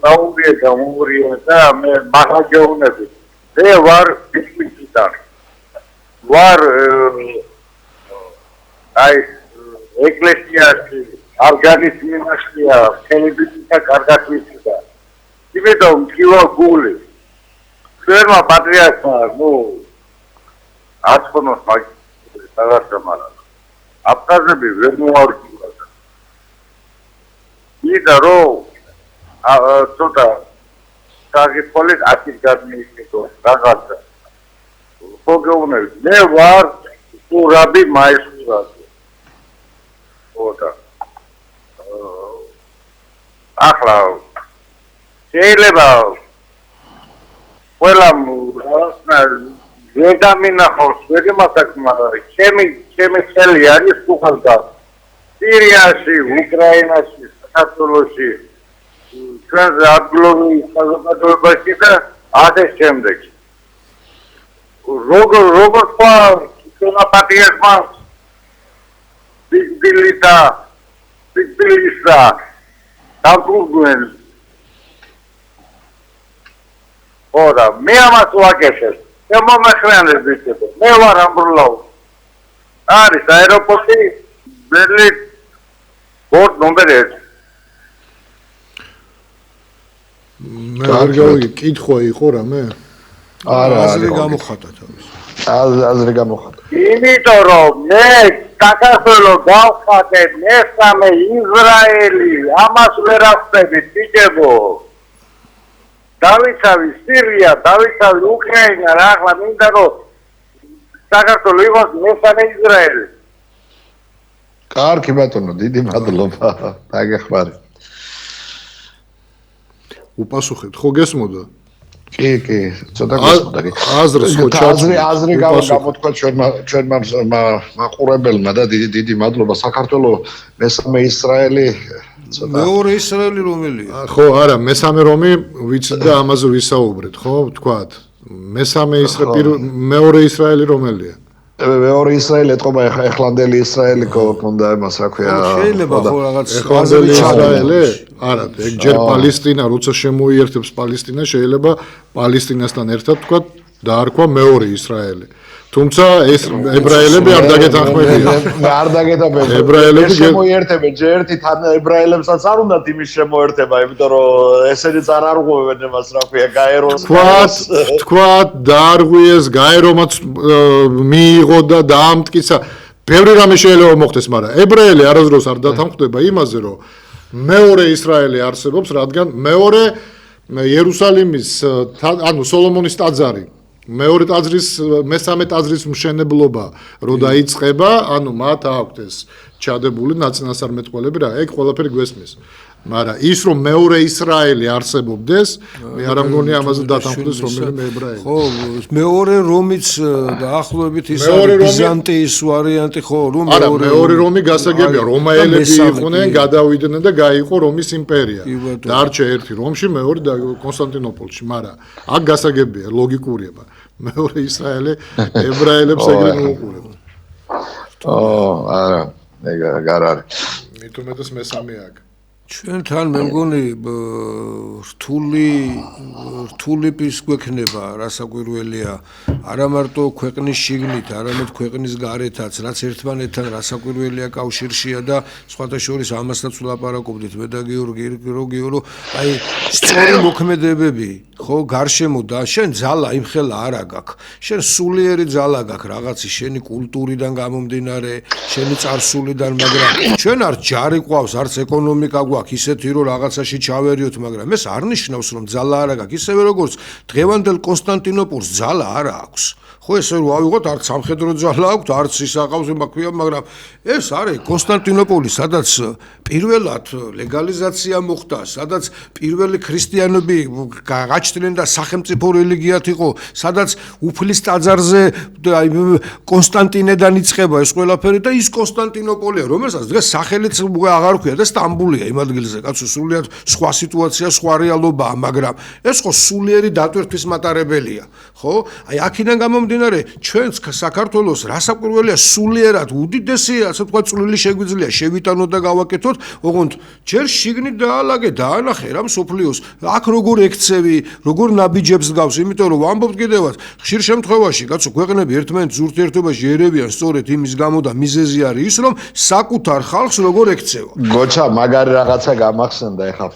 საუბრია გამურია და მე მაგაჯეუნები. მე ვარ ბიჭიდან. ვარ აი ეკლესიაში არგანის მიმაშია ხელებითა კარგად ვიცი. იმიტომ კილო გული. ჩვენმა პატრიარქმა აცხოვოს მაგ მაგრამ აფხაზები ვერ მოარგებდა. იდა რომ ცოტა საგიფოლეთ აკიდგადმეიქნიტო რაღაცა. მოგეუბნები, მე ვარ სურაბი მაისურაძე. ოდა. ახლა შეიძლება ყველა რაღაცა ვეგამინახავს, ვეგემასაკმა ჩემი ხელი არის უხალდა სირიაში, უკრაინაში, საქართველოში, ჩვენ ადგილობრივ საზოგადოებაში და ასე შემდეგ. როგორ თქვა ჩვენმა პატრიარქმა სიკვდილისა დაბრუნდნენ. ოდა მე ამას ვაკეთებ. მე მომახრიანებს ვიცებო. მე ვარ ამბრლაუ. არის აეროპორტი ბერლინ ბორდ ნომერ 1. მე არ გავიგე, კითხვა იყო რამე? არა, აზრი გამოხატა თავის. აზრი გამოხატა. იმიტომ რომ მე საქართველოს გავხატე მესამე ისრაელი, ამას ვერ ახსენეთ, ბიჭებო. დავიცავი სირია, დავიცავი უკრაინა, რა ახლა მინდა რომ საქართველოს იყოს მესამე ისრაელი. კარგი ბატონო, დიდი მადლობა. დაგეხმარი. უპასუხეთ, ხო გესმოდა? კი, ცოტა გესმოდა კი. აზრს ხო ჩაჭრით. აზრი გამოთქვა ჩვენმა მაყურებელმა და დიდი მადლობა. საქართველოს მესამე ისრაელი მეორე ისრაელი რომელია? ხო, არა, მესამე რომი ვიცით და ამაზე ვისაუბრეთ, ხო, ვთქვათ. მესამე მეორე ისრაელი რომელია? მეორე ისრაელი ეთყობა ეხლანდელი ისრაელი ქონდა იმას რა ქვია. შეიძლება ხო რაღაც ეხლანდელი ისრაელი? არა, ეგ ჯერ პალესტინა, როცა შემოიერთებს პალესტინა, შეიძლება პალესტინასთან ერთად თქვა დაარქვა მეორე ისრაელი. თუმცა ეს ებრაელები არ დაგეთანხმებიან. არ დაგეთანხმებიან. ებრაელები შემოიერთებენ, ჯერ ერთი თან ებრაელებსაც არ უნდათ იმის შემოერთება, იმიტომ რომ ესენიც არ არღვევენ იმას, რა ქვია, გაეროს. თქვა დაარღვიეს, გაერომაც მიიღო და დაამტკიცა. ბევრი რამე შეიძლება მოხდეს, მაგრამ ებრაელი არასდროს არ დათანხმდება იმაზე, რომ მეორე ისრაელი არსებობს, რადგან მეორე იერუსალიმის ანუ სოლომონის ტაძარი მეორე ტაძრის მესამე ტაძრის მშენებლობა რო დაიწყება, ანუ მათ აქვთ ეს ჩადებული ნაცნასარმეტყველები რა, ეგ ყველაფერი გვესმის. მაგრამ ის რომ მეორე ისრაელი არსებობდეს, მე არ მგონი ამაზე დათანხმდეს რომელიმე ებრაელი. ხო, მეორე რომიც დაახლოებით ის არის ბიზანტიის ვარიანტი, ხო, რომ მეორე რომი გასაგებია, რომაელები იყვნენ, გადავიდნენ და გაიყო რომის იმპერია. დარჩა ერთი რომში, მეორე კონსტანტინოპოლში, მაგრამ აქ გასაგებია, ლოგიკურია. მეორე ისრაელი ებრაელებს ეგრე მოუყურებდა. არა, ეგ არ არის. მithumetes მესამე აქ. ჩვენთან მე მგონი რთული პის გვექნება, რასაკვირველია, არა მარტო ქვეყნის შიგნით, არამედ ქვეყნის გარეთაც, რაც ერთმანეთთან რასაკვირველია კავშირშია და სხვათა შორის ამასაც ვლაპარაკობდით მე და გიორგი, აი სწორი მოქმედებები, ხო, გარშემო და შენ ძალა იმხელა არა გაქვს. შენ სულიერი ძალა გაქვს რაღაცი შენი კულტურიდან გამომდინარე, შენი წარსულიდან, მაგრამ ჩვენ არ ჯარი ყავს, არც ეკონომიკა გვაქვს ისეთი რომ რაღაცაში ჩავერიოთ, მაგრამ ეს არ ნიშნავს რომ ძალა არა გაქვს, ისევე როგორც დღევანდელ კონსტანტინოპოლს ძალა არა აქვს. ხო ესე რომ ავიღოთ არც სამხედრო ძალა აქვს, არც ის აყავს იმაქვია, მაგრამ ეს არის კონსტანტინოპოლი, სადაც პირველად ლეგალიზაცია მოხდა, სადაც პირველი ქრისტიანები გაჩნდნენ და სახელმწიფო რელიგიად იყო, სადაც უფლის ტაძარზე კონსტანტინედან იწყება ეს ყველაფერი და ის კონსტანტინოპოლია, რომელსაც დღეს სახელიც აღარ ქვია და სტამბულია იმ ადგილზე, კაცო, სრულიად სხვა სიტუაცია, სხვა რეალობაა, მაგრამ ეს ხო სულიერი დატვირთვის მატარებელია, ხო? აი აქედან გამომდინარე, ჩვენს საქართველოს რასაკვირველია სულიერად უდიდესი, ასე ვთქვათ, წვლილი შეგვიძლია შევიტანოთ და გავაკეთოთ, ოღონდ ჯერ შიგნით დაალაგე, დაანახე რა მსოფლიოს, აქ როგორ ექცევი, როგორ ნაბიჯებს გავს, იმიტომ რომ ვამბობთ კიდევაც, ხშირ შემთხვევაში, კაცო, ქვეყნები ერთმანეთის ურთიერთობაში ერევიან სწორედ იმის გამო და მიზეზი არის ის, რომ საკუთარ ხალხს როგორ ექცევა. გოჩა, მაგარი რაღაცა გამახსენდა ეხლა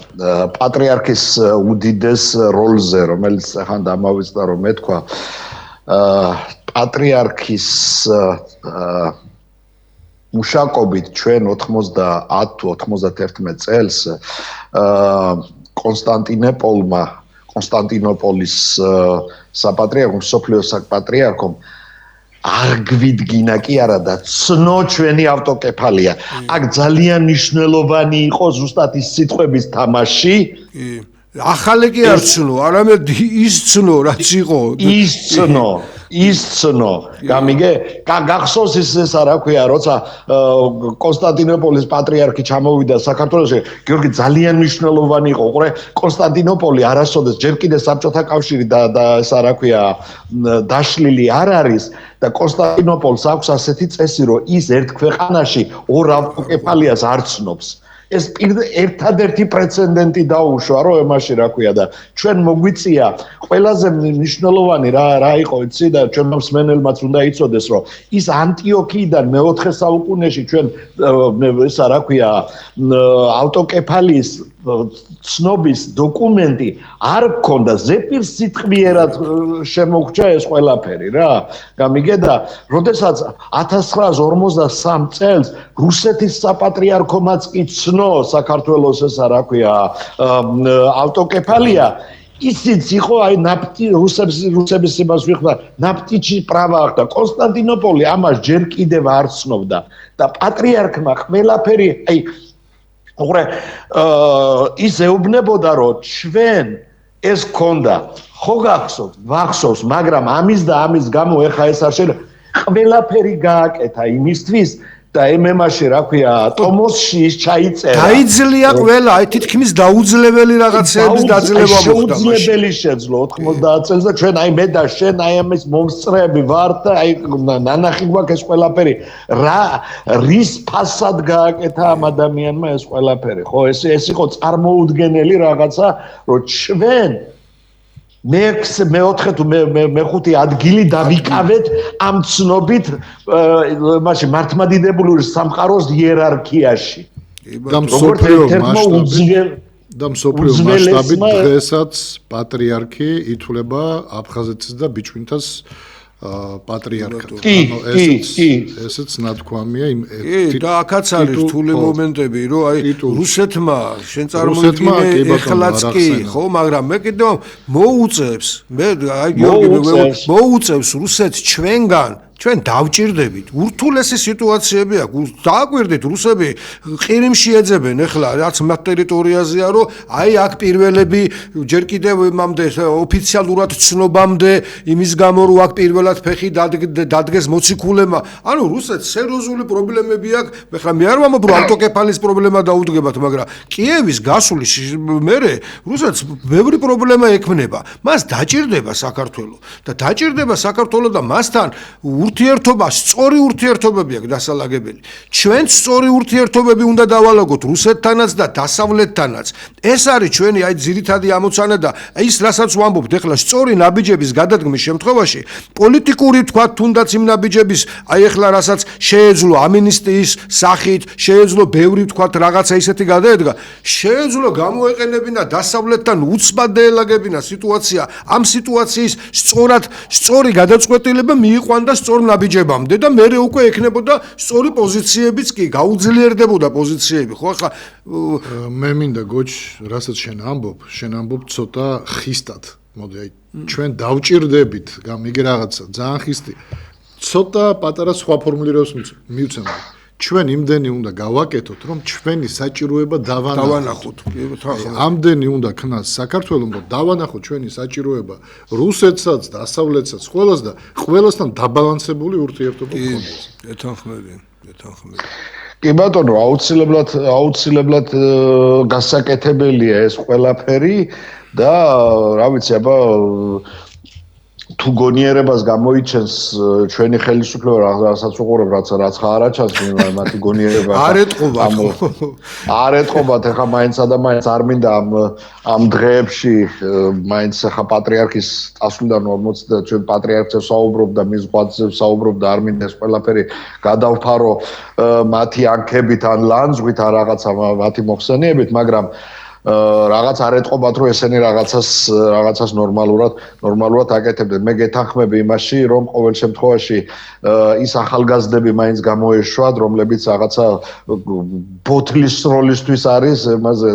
პატრიარქის უდიდეს როლზე, რომელიც ახან დამავიწყდა რომ მეთქვა პატრიარქის მუშაკობით ჩვენ 90-91 წელს კონსტანტინოპოლის საპატრიარქომ, სოფლიოს საპატრიარქომ არ გვიდგინა კი არა და ცნო ჩვენი ავტოკეფალია. აქ ძალიან მნიშვნელოვანი იყო ზუსტად ის სიტყვების თამაში. ახალი კი არ ცნო, არამედ ის ცნო, რაც იყო. ის ცნო. გამიგე? გახსოვს ეს რა ქვია, როცა კონსტანტინოპოლის პატრიარქი ჩამოვიდა საქართველოში, გიორგი ძალიან მნიშვნელოვანი იყო. უყურე, კონსტანტინოპოლი არასოდეს ჯერ კიდე საბჭოთა კავშირი და ეს რა ქვია, დაშლილი არ არის და კონსტანტინოპოლს აქვს ასეთი წესი, რომ ის ერთ ქვეყანაში ორ ავტოკეფალიას არ ცნობს. ეს ერთადერთი პრეცედენტი დაუშვა, რომ ემაში რა ქვია და ჩვენ მოგვიწია ყველაზე მნიშვნელოვანი რა იყო, იცი და ჩვენ მსმენელმაც უნდა იცოდეს, რომ ის ანტიოქიიდან მე-4 საუკუნეში ჩვენ ესა რა ქვია ავტოკეფალიის ცნობის დოკუმენტი არ გქონდა, ზეპირსიტყვიერად შემოგჭა ეს ყველაფერი რა. გამიგე და როდესაც 1953 წელს რუსეთის საპატრიარქომაც კი ცნო საქართველოს ესა რა ქვია ავტოკეფალია, ისიც იყო აი ნაფტი რუსების იმას ვიხდა, ნაფტიჩი პრავა ახდა. კონსტანტინოპოლი ამას ჯერ კიდევ არ ცნობდა და პატრიარქმა ყველაფერი აი უყურე ის ეუბნებოდა რომ ჩვენ ეს გქონდა ხო გახსოვს მაგრამ ამის და ამის გამო ეხა ეს არ შეიძლება ყველაფერი გააკეთა იმისთვის და ემემაში რა ქვია ტომოსში ის ჩაიწერა დაიძლია ყველა აი თითქმის დაუძლებელი რაღაცების დაძლევა მოხდა შეუძლებელი შეძლო 90 წელს და ჩვენ აი მე და შენ აი ამის მომსწრეები ვართ და აი ნანახი გვაქვს ეს ყველაფერი რა რის ფასად გააკეთა ამ ადამიანმა ეს ყველაფერი ხო ეს იყო წარმოუდგენელი რაღაცა რომ ჩვენ მე-4 თუ მე-5 ადგილი დავიკავეთ ამ ცნობით მაშინ მართლმადიდებლური სამყაროს იერარქიაში და მსოფლიო მასშტაბით დღესაც პატრიარქი ითვლება აფხაზეთის და ბიჭვინთას პატრიარქად. ესეც ნათქვამია იმ და აქაც არის რთული მომენტები, რომ აი რუსეთმა შენ წარმოვიდგინე ეხლაც კი, ხო, მაგრამ მე კიდევ მოუწევს, მოუწევს რუსეთს ჩვენგან ჩვენ დავჭირდებით. ურთულესი სიტუაციები აქვს. დააკვირდით, რუსები ყირიმში ეძებენ ახლა რაც მათ ტერიტორიაზეა, რომ აი აქ პირველები ჯერ კიდევ იმამდე ოფიციალურად ცნობამდე იმის გამო რომ აქ პირველად ფეხი დადგეს მოციქულებმა. ანუ რუსეთს სერიოზული პრობლემები აქვს. ახლა მე არ ვამბობ რომ ავტოკეფალის პრობლემა დაუდგებათ, მაგრამ კიევის გასული მერე რუსეთს ბევრი პრობლემა ექმნება. მას დაჭირდება საქართველო და დაჭირდება საქართველო და მასთან ურთიერთობა, სწორი ურთიერთობები აქვს დასალაგებელი. ჩვენ სწორი ურთიერთობები უნდა დავალაგოთ რუსეთთანაც და დასავლეთთანაც. ეს არის ჩვენი აი ძირითადი ამოცანა და ის რასაც ვამბობთ ახლა სწორი ნაბიჯების გადადგმის შემთხვევაში პოლიტიკური თქვა თუნდაც იმ ნაბიჯების აი ახლა რასაც შეეძლო ამინისტიის სახით, შეეძლო ბევრი თქვა რაღაცა ისეთი გადაედგა, შეეძლო გამოეყენებინა დასავლეთთან უცბად დაელაგებინა სიტუაცია, ამ სიტუაციის სწორი გადაწყვეტილება მიიყვანდა სწორ ნაბიჯებამდე და მე უკვე ექნებოდა სწორი პოზიციებიც კი გაუძლიერდებოდა პოზიციები ხო ახლა მე მინდა გოჩ რასაც შენ ამბობ ცოტა ხისტად მოდი აი ჩვენ დავჭირდებით გამიგე რაღაცა ძალიან ხისტი ცოტა პატარა სხვა ფორმულირებას მივცემ ჩვენ იმდენი უნდა გავაკეთოთ რომ ჩვენი საჭიროება დავანახოთ ამდენი უნდა ქნას საქართველოს რომ დავანახოთ ჩვენი საჭიროება რუსეთსაც და დასავლეთსაც ყველასთან დაბალანსებული ურთიერთობა გქონდეს ეთანხმები კი ბატონო აუცილებლად გასაკეთებელია ეს ყველაფერი და რა ვიცი აბა თუ გონიერებას გამოიჩენს ჩვენი ხელისუფლება რასაც უყურებ რაც ხარაჩას მათი გონიერება არ ეთყობათ ახლა მაინცსა და მაინც არ მინდა ამ დღეებში მაინც ახლა პატრიარქის წასვლიდან 40 და ჩვენ პატრიარქზე საუბრობდა მის ღვაწლზე საუბრობდა არ მინდა ეს ყველაფერი გადავფარო მათი ანქებით ან ლანძღვით ან რაღაცა მათი მოხსენიებით მაგრამ რაღაც არ ეთყობათ რომ ესენი რაღაცას ნორმალურად აკეთებდნენ. მე გეთანხმები იმაში რომ ყოველ შემთხვევაში ის ახალგაზრდები მაინც გამოეშვათ, რომლებიც რაღაცა ბოთლის როლისთვის არის ემაზე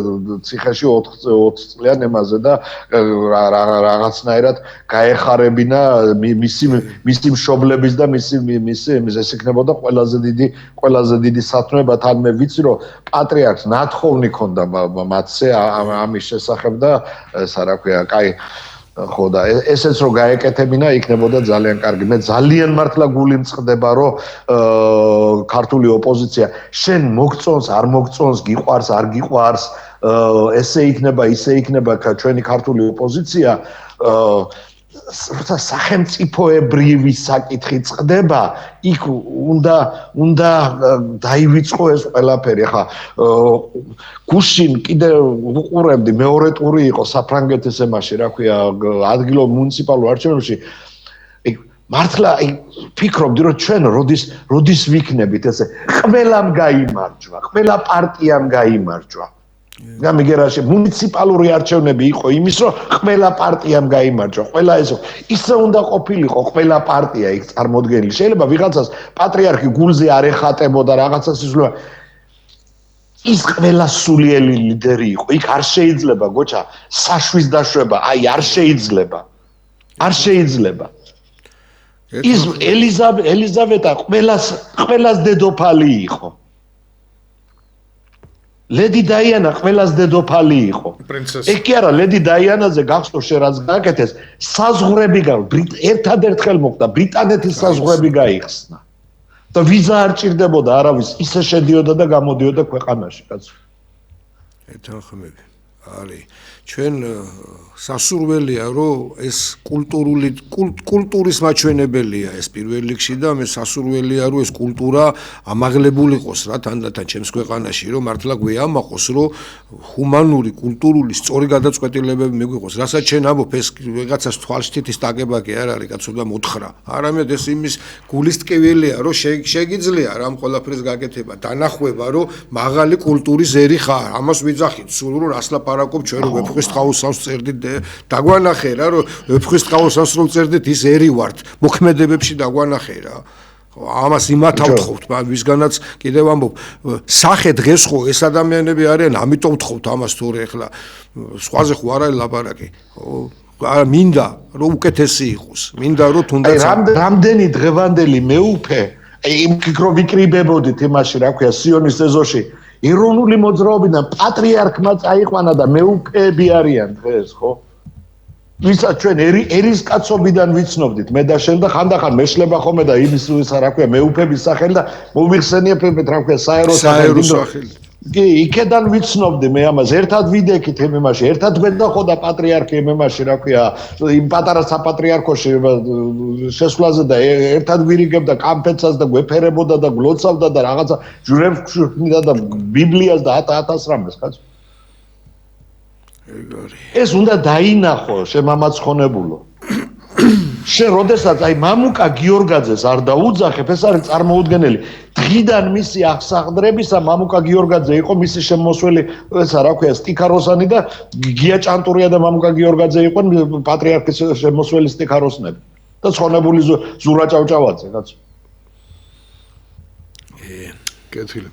ციხეში 20 წლიან ემაზე და რაღაცნაირად გაეხარებინა მისი მშობლების და მისი ეს იქნებოდა ყველაზე დიდი სათნოება თან მე ვიცი რომ პატრიარქს ნათხოვნი ქონდა მათზე ამის შესახებ და ეს რა ქვია, კაი ხო და ესეც რო გაეკეთებინა იქნებოდა ძალიან კარგი. მე ძალიან მართლა გული მწყდება რომ ქართული ოპოზიცია შენ მოგწონს, არ მოგწონს, გიყვარს, არ გიყვარს, ესე იქნება, ისე იქნება ჩვენი ქართული ოპოზიცია სახელმწიფოებრივი საკითხი წყდება, იქ უნდა დაივიწყო ეს ყველაფერი. ახლა გუშინ კიდე უყურებდი მეორე ტური იყო საფრანგეთის ემაში, რა ქვია, ადგილობრივ მუნიციპალურ არჩევნებში. მართლა ფიქრობდი რომ ჩვენ როდის ვიქნებით ესე ყველამ გაიმარჯვა, ყველა პარტიამ გაიმარჯვა. გამიგერაში მუნიციპალური არჩევნები იყო იმის რომ ყველა პარტიამ გაიმარჯვა, ყველა ისე უნდა ყოფილიყო ყველა პარტია იქ წარმოდგენილი. შეიძლება ვიღაცას პატრიარქი გულზე არ ეხატებოდა რაღაცას იზრდება. ის ყველა სულიერი ლიდერი იყო. იქ არ შეიძლება გოჩა საშვის დაშვება, აი არ შეიძლება. ის ელიზავეტა ყველას დედოფალი იყო. ლედი დაიანა ყველას დედოფალი იყო. ეგ კი არა, ლედი დაიანაზე გახსოვ შენ რაც გააკეთეს, საზღვრები ერთადერთხელ მოხდა, ბრიტანეთის საზღვრები გაიხსნა. და ვიზა არ ჭირდებოდა არავის, ისე შედიოდა და გამოდიოდა ქვეყანაში, კაცო. ეთანხმები. არის ჩვენ სასურველია რომ ეს კულტურის მაჩვენებელია ეს პირველ რიგში და მე სასურველია რომ ეს კულტურა ამაღლებული იყოს რა თანდათან ჩემს ქვეყანაში რომ მართლა გვეამაყოს რომ ჰუმანური კულტურული სწორი გადაწყვეტილებები მიგვიყოს რასაც შენ ამბობ ეს ვიღაცას თვალშთითის დაგება კი არ არის კაცო და მოთხრა არამედ ეს იმის გულის ტკივილია რომ შეგიძლია რამ ყველაფრის გაკეთება დანახვება რომ მაღალი კულტურის ერი ხარ ამას ვიძახით სულ რომ რას ლაპარაკობ ვილაპარაკობ ჩვენ რომ ვეფხვის ტყაოსანს წერდით დაგვანახე რა რომ ვეფხვის ტყაოსანს რომ წერდით ის ერი ვართ მოქმედებებში დაგვანახე რა ამას იმათა ვთხოვთ ვისგანაც კიდევ ამბობ სახე დღეს ხო ეს ადამიანები არიან ამიტომ ვთხოვთ ამას თორე ახლა სხვაზე ხო არ არის ლაპარაკი მინდა რომ უკეთესი იყოს მინდა რომ თუნდაც რამდენი დღევანდელი მეუფე იმ კიკრო ვიკრიბებოდით იმაში რა ქვია სიონის ეზოში ეროვნული მოძრაობიდან პატრიარქმა წაიყვანა და მეუფეები არიან დღეს ხო ვისაც ჩვენ ერისკაცობიდან ვიცნობდით მე და შენ და ხანდახან მეშლება ხოლმე და იმის რა ქვია მეუფების სახელი და მოვიხსენიებთ რა ქვია საერო სახელი კი იქედან ვიცნობდი მე ამას ერთად ვიდექით იმაში ერთად მედახოდა პატრიარქი იმაში რა ქვია იმ პატარა საპატრიარქოში შესვლაზე და ერთად ვირიგებდა კამფეცას და გვეფერებოდა და გლოცავდა და რაღაცა ჯვრებს ხშუნდა და ბიბლიას და 1000 რამეს კაც ეს უნდა დაინახო შემამაცხონებულო შენ როდესაც აი მამუკა გიორგაძეს არ დაუძახებ ეს არის წარმოუდგენელი დღიდან მისი აღსაღდრებისა მამუკა გიორგაძე იყო მისი შემოსველი ესა რა ქვია სტიქაროსანი და გია ჭანტურია და მამუკა გიორგაძე იყვნენ პატრიარქის შემოსველი სტიქაროსნები და ცხონებული ზურა ჭავჭავაძე კაცო კეთილი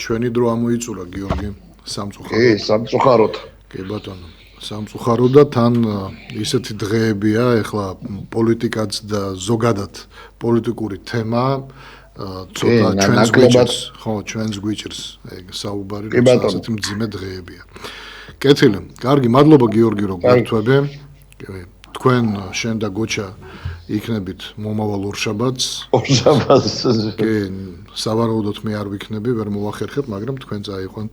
ჩვენი დრო ამოიწურა გიორგი სამწუხაროდ კი სამწუხაროდ კი ბატონო სამწუხაროდ და თან ისეთი დღეებია ეხლა პოლიტიკაც და ზოგადად პოლიტიკური თემა ცოტა ჩვენს გვიჭერს ხო ჩვენს გვიჭერს ეგ საუბარი რომ ასეთი მძიმე დღეებია კეთილი კარგი მადლობა გიორგი რომ გვერთვები თქვენ შენ და გოჩა იქნებით მომავალ ორშაბათს კი სავარაუდოდ მე არ ვიქნები ვერ მოვახერხებ მაგრამ თქვენ წაიყვანთ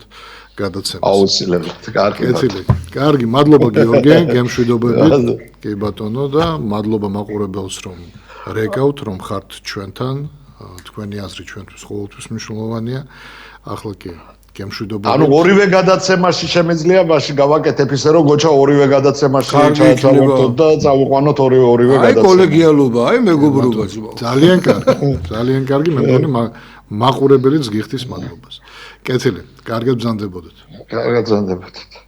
გადაცემას აუცილებლად კეთილი კარგი მადლობა გიორგი გემშვიდობებით კი ბატონო და მადლობა მაყურებელს რომ რეკავთ რომ ხართ ჩვენთან თქვენი აზრი ჩვენთვის ყოველთვის მნიშვნელოვანია ახლა კი გემშვიდობებით ანუ ორივე გადაცემაში შემეძლია მაშინ გავაკეთებ ისე რომ გოჩა ორივე გადაცემაში ჩავარდოთ და წავიყვანოთ ორივე გადაცემა აი კოლეგიალობა აი მეგობრობა ძალიან კარგი მე მგონი მაყურებელიც გიხდის მადლობას კეთილი კარგად ბრძანდებოდეთ კარგად ბრძანდებოდეთ